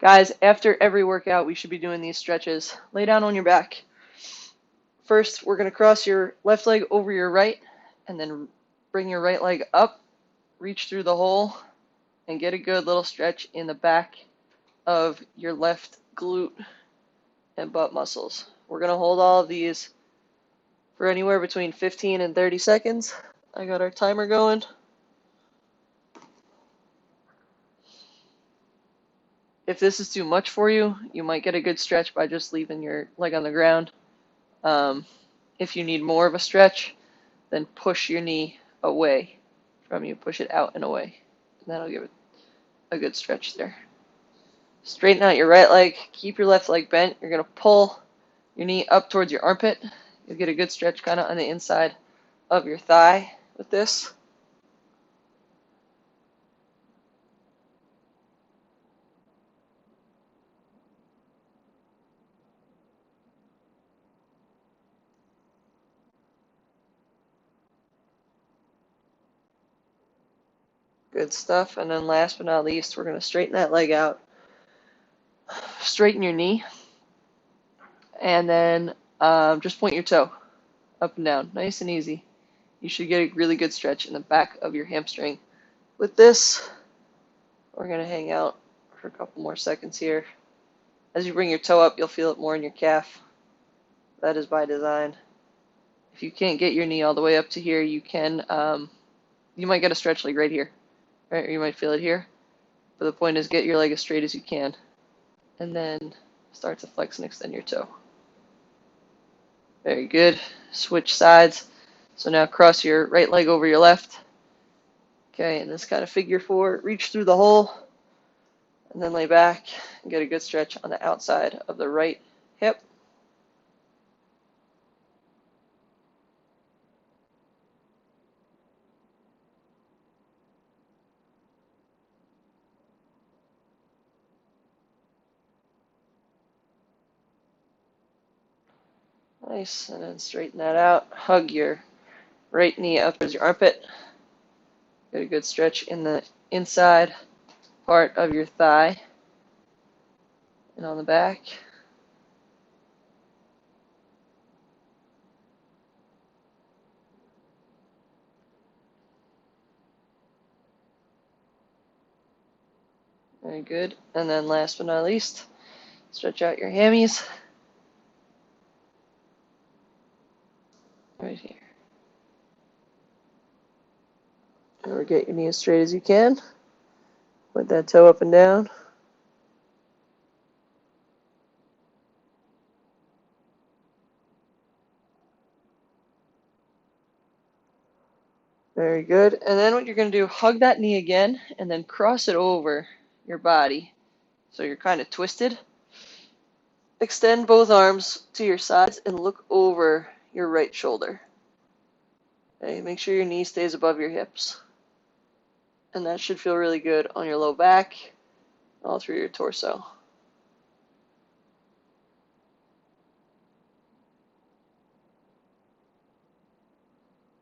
Guys, after every workout, we should be doing these stretches. Lay down on your back. First, we're going to cross your left leg over your right, and then bring your right leg up, reach through the hole, and get a good little stretch in the back of your left glute and butt muscles. We're going to hold all of these for anywhere between 15 and 30 seconds. I got our timer going. If this is too much for you, you might get a good stretch by just leaving your leg on the ground. If you need more of a stretch, then push your knee away from you. Push it out and away. And that'll give it a good stretch there. Straighten out your right leg. Keep your left leg bent. You're going to pull your knee up towards your armpit. You'll get a good stretch kind of on the inside of your thigh with this. Good stuff. And then last but not least, we're going to straighten that leg out. Straighten your knee. And then just point your toe up and down. Nice and easy. You should get a really good stretch in the back of your hamstring. With this, we're going to hang out for a couple more seconds here. As you bring your toe up, you'll feel it more in your calf. That is by design. If you can't get your knee all the way up to here, you can, you might get a stretch like right here, right? Or you might feel it here. But the point is get your leg as straight as you can. And then start to flex and extend your toe. Very good. Switch sides. So now cross your right leg over your left. Okay, in this kind of figure four, reach through the hole, and then lay back and get a good stretch on the outside of the right hip. Nice, and then straighten that out. Hug your right knee up towards your armpit. Get a good stretch in the inside part of your thigh and on the back. Very good. And then last but not least, stretch out your hammies. Right here. Or get your knee as straight as you can. Put that toe up and down. Very good. And then what you're going to do, hug that knee again and then cross it over your body. So you're kind of twisted. Extend both arms to your sides and look over your right shoulder. Okay, make sure your knee stays above your hips. And that should feel really good on your low back, all through your torso.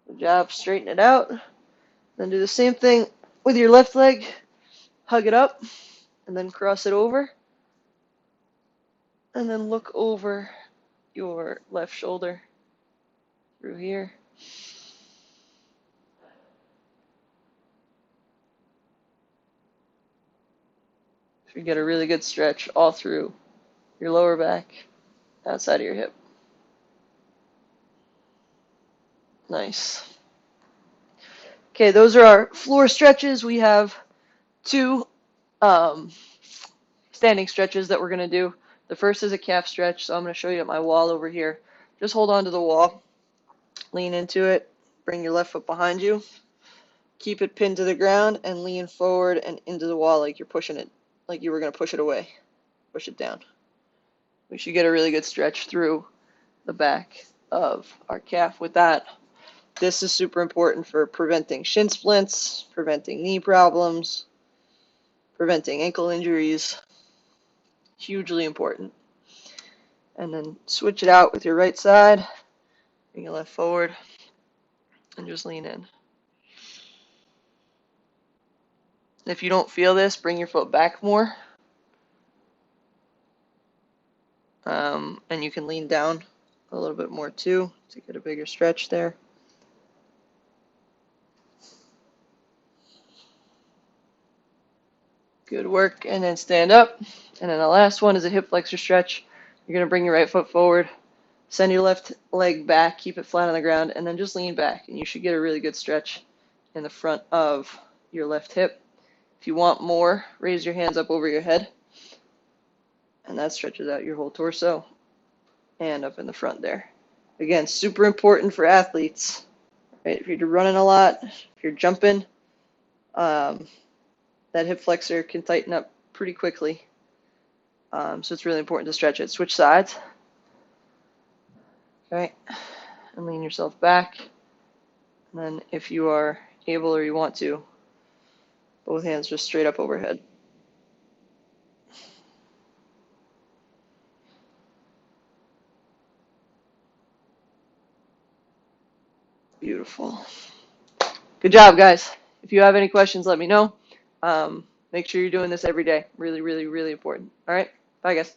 Good job. Straighten it out. Then do the same thing with your left leg. Hug it up and then cross it over. And then look over your left shoulder through here. So you get a really good stretch all through your lower back, outside of your hip. Nice. Okay, those are our floor stretches. We have two standing stretches that we're going to do. The first is a calf stretch, so I'm going to show you at my wall over here. Just hold on to the wall, lean into it, bring your left foot behind you, keep it pinned to the ground, and lean forward and into the wall like you're pushing it, like you were going to push it away, push it down. We should get a really good stretch through the back of our calf with that. This is super important for preventing shin splints, preventing knee problems, preventing ankle injuries. Hugely important. And then switch it out with your right side. Bring your left forward and just lean in. If you don't feel this, bring your foot back more. And you can lean down a little bit more too to get a bigger stretch there. Good work. And then stand up. And then the last one is a hip flexor stretch. You're going to bring your right foot forward, send your left leg back, keep it flat on the ground, and then just lean back. And you should get a really good stretch in the front of your left hip. If you want more, raise your hands up over your head. And that stretches out your whole torso and up in the front there. Again, super important for athletes. Right? If you're running a lot, if you're jumping, that hip flexor can tighten up pretty quickly. So it's really important to stretch it. Switch sides. Okay. And lean yourself back. And then if you are able or you want to, both hands just straight up overhead. Beautiful. Good job, guys. If you have any questions, let me know. Make sure you're doing this every day. Really, really, really important. All right. Bye, guys.